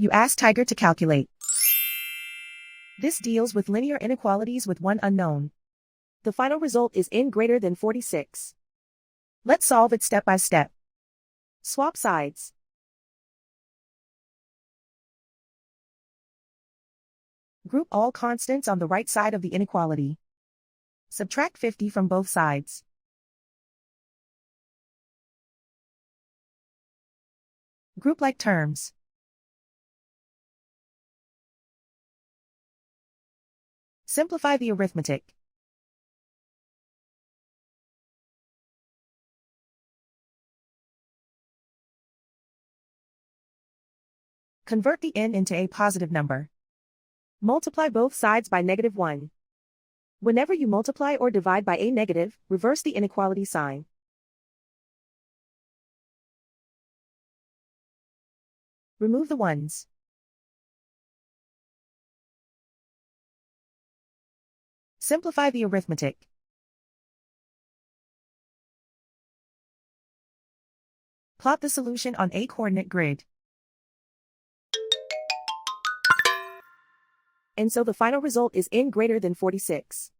You ask Tiger to calculate. This deals with linear inequalities with one unknown. The final result is n greater than 46. Let's solve it step by step. Swap sides. Group all constants on the right side of the inequality. Subtract 50 from both sides. Group like terms. Simplify the arithmetic. Convert the n into a positive number. Multiply both sides by -1. Whenever you multiply or divide by a negative, reverse the inequality sign. Remove the ones. Simplify the arithmetic. Plot the solution on a coordinate grid. And so the final result is n greater than 46.